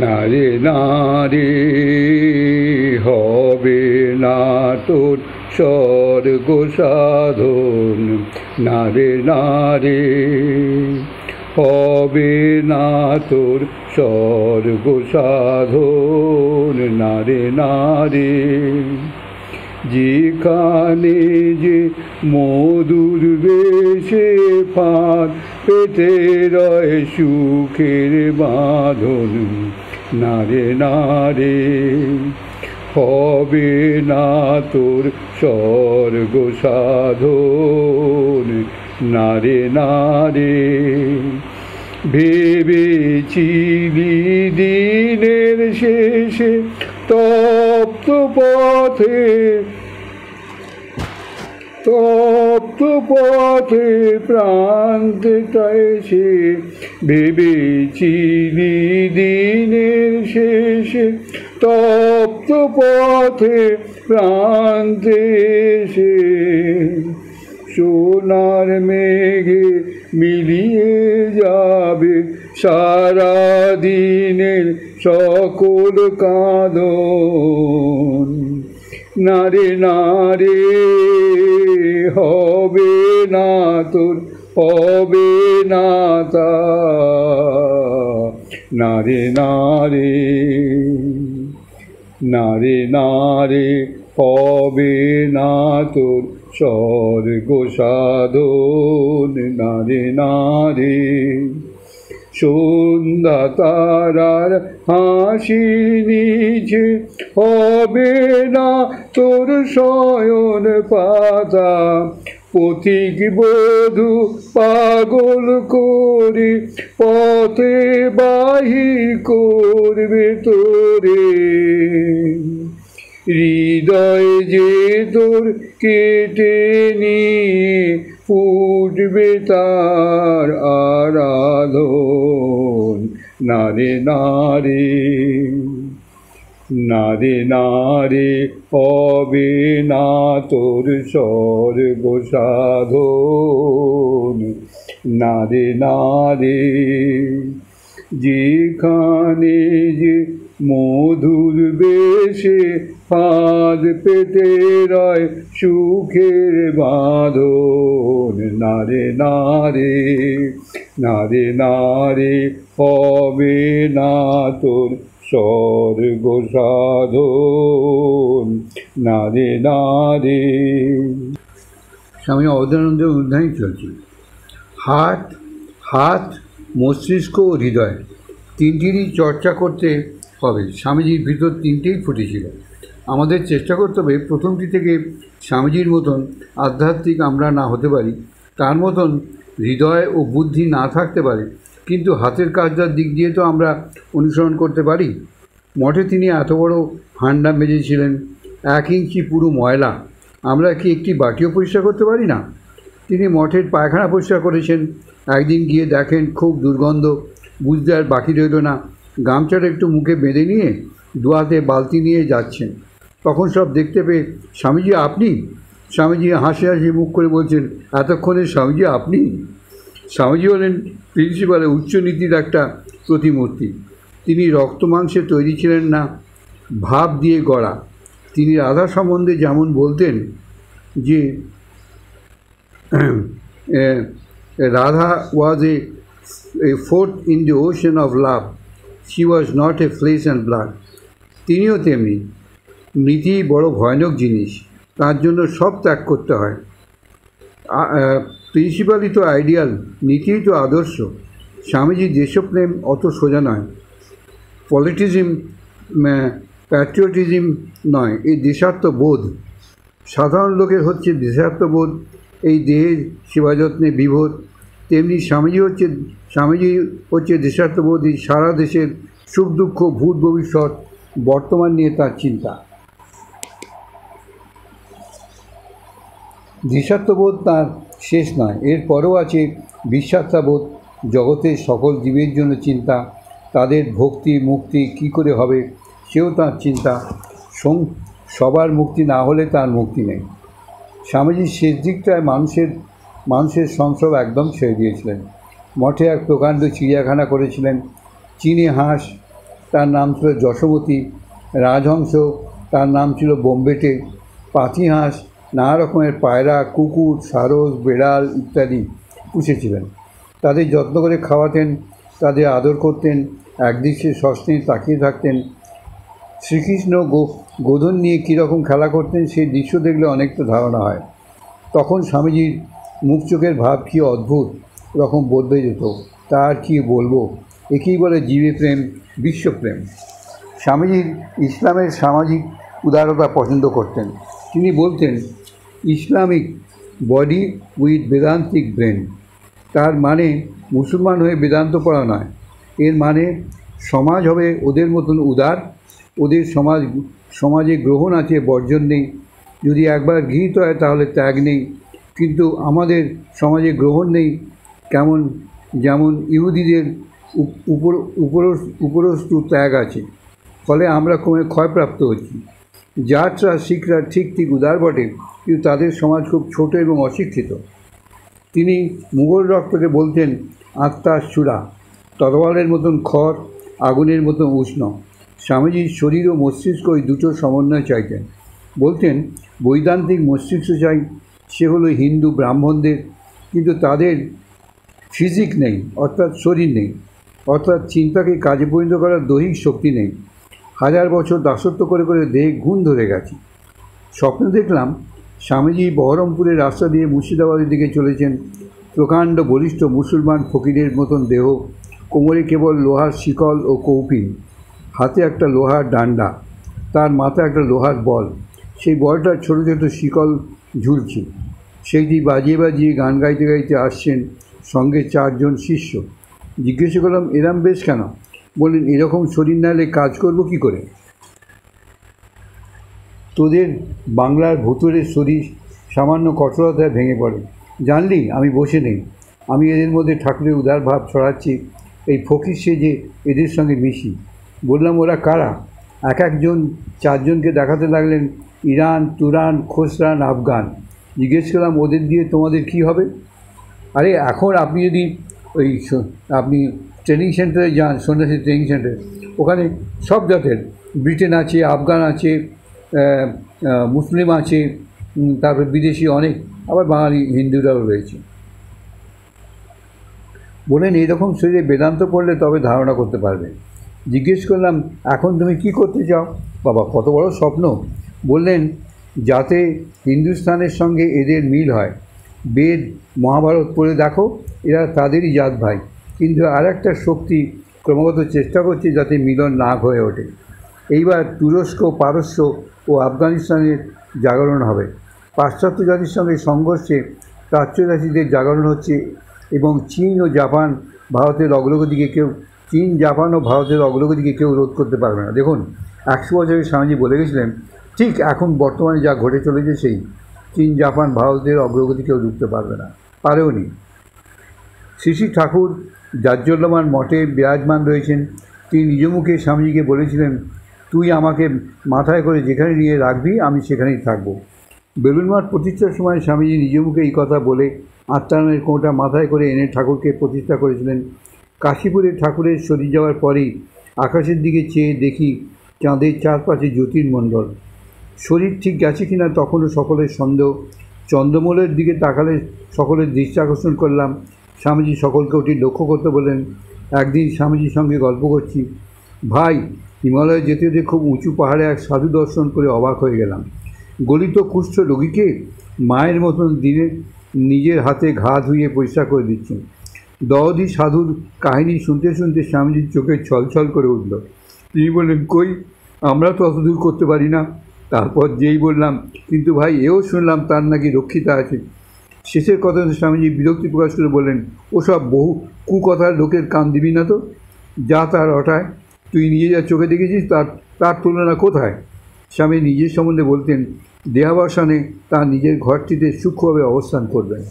নারে নারে হবে না তোর স্বর্গ সাধন, নারে নারে হবে না তোর স্বর্গ সাধন, নারে নারে। যেখানে যে মধুর বেশে ফাঁদ পেতে রয় সুখের বাঁধন, নারে নারে হবে না তোর স্বর্গ সাধন, নারে নারে। ভেবেছিলি দিনের শেষে তপ্ত পথে প্রান্তে এসে, ভেবেছিলি দিনের শেষে তপ্ত পথে প্রান্তে এসে সোনার মেঘে মিলিয়ে যাবে সারা দিনের সকল কাঁদন, নারে নারে হবে না তোর, হবে না তা, নারে নারে নারে নারে হবে না তোর স্বর্গ সাধন, নারে নারে। সন্ধ্যা তারার হাসি নিচে হবে না তোর শয়ন পাতা, পথিক বধূ পাগল করে পথে বাহি করবে তোরে। হৃদয় যে তোর কেটে নিয়ে ফুটবে তার আরাধন, নারে নারে নারে নারে হবে না তোর স্বর্গ সাধন, নারে নারে। যেখানে যে মধুর বেশে ফাঁদ পেতে রয় সুখের বাঁধন, নারে নারে নারে নারে হবে না তোর স্বর্গ সাধন, নারে নারে। স্বামী অবধানন্দ উদ্ধারই চলছে। হাত হাত মস্তিষ্ক ও হৃদয় তিনটিরই চর্চা করতে হবে। স্বামীজির ভিতর তিনটেই ফুটেছিল। আমাদের চেষ্টা করতে হবে প্রথমটি থেকে স্বামীজির মতন আধ্যাত্মিক আমরা না হতে পারি, তার মতন হৃদয় ও বুদ্ধি না থাকতে পারে, কিন্তু হাতের কাজটার দিক দিয়ে তো আমরা অনুসরণ করতে পারি। মঠে তিনি এত বড় হান্ডা মেজেছিলেন, 1 ইঞ্চি পুরো ময়লা, আমরা কি একটি বাটিও পরিষ্কার করতে পারি না? তিনি মঠের পায়খানা পরিষ্কার করেছেন। একদিন গিয়ে দেখেন খুব দুর্গন্ধ, বুঝতে আর বাকি রইল না, গামছাটা একটু মুখে বেঁধে নিয়ে দুয়াতে বালতি নিয়ে যাচ্ছেন। তখন সব দেখতে পেয়ে, স্বামীজি আপনি? স্বামীজি হাসি হাসি মুখ করে বলছেন, এতক্ষণে স্বামীজি আপনি? স্বামীজি হলেন প্রিন্সিপালের উচ্চনীতির একটা প্রতিমূর্তি। তিনি রক্ত মাংসে তৈরি ছিলেন না, ভাব দিয়ে গড়া। তিনি রাধা সম্বন্ধে যেমন বলতেন যে Radha was a forth in the ocean of love, she was not a flesh and blood. তিনিও তেমনি। নীতি বড় ভয়ানক জিনিস, তার জন্য সব ত্যাগ করতে হয়। প্রিন্সিপালই তো আইডিয়াল, নীতিই তো আদর্শ। স্বামীজির দেশপ্রেম অত সোজা নয়, পলিটিজম প্যাট্রিয়টিজম নয়, এই দেশাত্মবোধ। সাধারণ লোকের হচ্ছে দেশাত্মবোধ, এই দেহের সেবাযত্নে বিভোর। তেমনি স্বামীজি হচ্ছে দেশাত্মবোধ, এই সারা দেশের সুখ দুঃখ, ভূত ভবিষ্যৎ, বর্তমান নিয়ে তার চিন্তা। দেশাত্মবোধ তার শেষ নয়, এরপরেও আছে বিশ্বাত্মাবোধ, জগতের সকল জীবের জন্য চিন্তা, তাদের ভক্তি মুক্তি কী করে হবে সেও তার চিন্তা। সবার মুক্তি না হলে তার মুক্তি নেই। স্বামীজির শেষ দিকটায় মানুষের সংসর্গ একদম ছেড়ে দিয়েছিলেন। মঠে এক প্রকাণ্ড চিড়িয়াখানা করেছিলেন। চীনে হাঁস, তার নাম ছিল যশোমতী, রাজহংস তার নাম ছিল বোম্বেটে, পাতিহাঁস, নানা রকমের পায়রা, কুকুর, সারস, বেড়াল ইত্যাদি পুষেছিলেন। তাদের যত্ন করে খাওয়াতেন, তাদের আদর করতেন, একদৃষ্টে সস্নেহে তাকিয়ে থাকতেন। শ্রীকৃষ্ণ গোধন নিয়ে কীরকম খেলা করতেন সেই দৃশ্য দেখলে অনেকটা ধারণা হয়। তখন স্বামীজির মুখ চোখের ভাব কী অদ্ভুত রকম বদলে যেত, তা আর কী বলবো। একেই বলে জীবে প্রেম, বিশ্বপ্রেম। স্বামীজির ইসলামের সামাজিক উদারতা পছন্দ করতেন। তিনি বলতেন, ইসলামিক বডি উইথ বেদান্তিক ব্রেন। তার মানে মুসলমান হয়ে বেদান্ত পড়া নয়, এর মানে সমাজ হবে ওদের মতন উদার, ওদের সমাজে গ্রহণ আছে, বর্জন নেই। যদি একবার গৃহীত হয় তাহলে ত্যাগ নেই, কিন্তু আমাদের সমাজে গ্রহণ নেই। যেমন ইহুদিদের উপরস্তু ত্যাগ আছে, ফলে আমরা ক্রমে ক্ষয়প্রাপ্ত হচ্ছি। জাটরা, শিখরা ঠিক উদার বটে, কিন্তু তাদের সমাজ খুব ছোট এবং অশিক্ষিত। তিনি মুঘল রক্তকে বলতেন আত্মার চূড়া, তরোয়ালের মতন খড়, আগুনের মতন উষ্ণ। স্বামীজির শরীর ও মস্তিষ্ক ওই দুটো সমন্বয় চাইতেন। বলতেন, বৈদান্তিক মস্তিষ্ক চাই, সে হলো হিন্দু ব্রাহ্মণদের, কিন্তু তাদের ফিজিক নেই, অর্থাৎ শরীর নেই, অর্থাৎ চিন্তাকে কাজে পরিণত করার দৈহিক শক্তি নেই। 1000 বছর দাসত্ব করে করে দেহে ঘুণ ধরে গেছে। স্বপ্ন দেখলাম স্বামীজি বহরমপুরের রাস্তা দিয়ে মুর্শিদাবাদের দিকে চলেছেন। প্রকাণ্ড বলিষ্ঠ মুসলমান ফকিরের মতন দেহ, কোমরে কেবল লোহার শিকল ও কৌপিন, হাতে একটা লোহার ডান্ডা, তার মাথায় একটা লোহার বল, সেই বলটার ছোট ছোট শিকল ঝুলছে। সেইটি বাজিয়ে বাজিয়ে গান গাইতে গাইতে আসছেন, সঙ্গে 4 জন শিষ্য। জিজ্ঞেস করলাম, এরম বেশ কেন? বললেন, এরকম শরীর নাহলে কাজ করব কি করে? তোদের বাংলার ভুতুড়ের শরীর সামান্য কঠোরতায় ভেঙে পড়ে। জানলি আমি বসে নেই, আমি এদের মধ্যে ঠাকুরের উদার ভাব ছড়াচ্ছি, এই ফকির সেজে এদের সঙ্গে মিশি। বললাম, ওরা কারা? একজন 4 জনকে দেখাতে লাগলেন, ইরান, তুরান, খোসরান, আফগান। জিজ্ঞেস করলাম, ওদের দিয়ে তোমাদের কি হবে? আরে এখন আপনি যদি আপনি ট্রেনিং সেন্টারে যান, সন্ন্যাসী ট্রেনিং সেন্টারে, ওখানে সব জাতের, ব্রিটেন আছে, আফগান আছে, মুসলিম আছে, তারপর বিদেশি অনেক, আবার বাঙালি হিন্দুরাও রয়েছে। বলেন, এইরকম শরীরে বেদান্ত পড়লে তবে ধারণা করতে পারবে। জিজ্ঞেস করলাম, এখন তুমি কি করতে চাও? বাবা, কত বড় স্বপ্ন! বললেন, যাতে হিন্দুস্তানের সঙ্গে এদের মিল হয়। বেদ, মহাভারত পড়ে দেখো, এরা তাদেরই জাত ভাই, কিন্তু আর একটা শক্তি ক্রমাগত চেষ্টা করছে যাতে মিলন না হয়ে ওঠে। এইবার তুরস্ক, পারস্য ও আফগানিস্তানের জাগরণ হবে। পাশ্চাত্য জাতির সঙ্গে সংঘর্ষে প্রাচ্য জাতিদের জাগরণ হচ্ছে, এবং চীন ও জাপান ভারতের অগ্রগতিকে কেউ রোধ করতে পারবে না। দেখুন, 100 বছরের স্বামীজি বলে গেছিলেন, ঠিক এখন বর্তমানে যা ঘটে চলেছে সেই চীন, জাপান ভারতের অগ্রগতি কেউ রুখতে পারবে না, পারেও নি। শ্রী শ্রী ঠাকুর জাজ্জল্যমান মঠে বিরাজমান রয়েছেন। তিনি নিজ মুখে স্বামীজিকে বলেছিলেন, তুই আমাকে মাথায় করে যেখানে নিয়ে রাখবি আমি সেখানেই থাকব। বেলুন মঠ প্রতিষ্ঠার সময় স্বামীজি নিজ মুখে এই কথা বলে আত্মারামের কোঁটা মাথায় করে এনে ঠাকুরকে প্রতিষ্ঠা করেছিলেন। কাশীপুরে ঠাকুরের শরীর যাওয়ার পরেই আকাশের দিকে চেয়ে দেখি চাঁদের চারপাশে জ্যোতির্মণ্ডল। শরীর ঠিক গেছে কিনা তখনও সকলের সন্দেহ। চন্দ্রমৌলের দিকে তাকালে সকলের দৃষ্টি আকর্ষণ করলাম। স্বামীজি সকলকে ওটি লক্ষ্য করতে বললেন। একদিন স্বামীজির সঙ্গে গল্প করছি, ভাই, হিমালয়ে যেতে যেতে খুব উঁচু পাহাড়ে এক সাধু দর্শন করে অবাক হয়ে গেলাম। গলিত কুষ্ঠ রোগীকে মায়ের মতন দিনে নিজের হাতে ঘা ধুয়ে পরিষ্কার করে দিচ্ছেন। দহদি সাধুর কাহিনী শুনতে শুনতে স্বামীজির চোখে ছলছল করে উঠল। তিনি বললেন, কই, আমরা তো অতদূর করতে পারি না। তারপর যেই বললাম, কিন্তু ভাই, এও শুনলাম তার নাকি রক্ষিতা আছে। শেষের কথা স্বামীজি বিরক্তি প্রকাশ করে বললেন, ওসব বহু কুকথার লোকের কান দিবি না তো, যা তার অটায়। তুই নিজে যা চোখে দেখেছিস তার তুলনা কোথায়? স্বামী নিজের সম্বন্ধে বলতেন, দেহাবসানে তার নিজের ঘরটিতে সূক্ষ্মভাবে অবস্থান করবেন।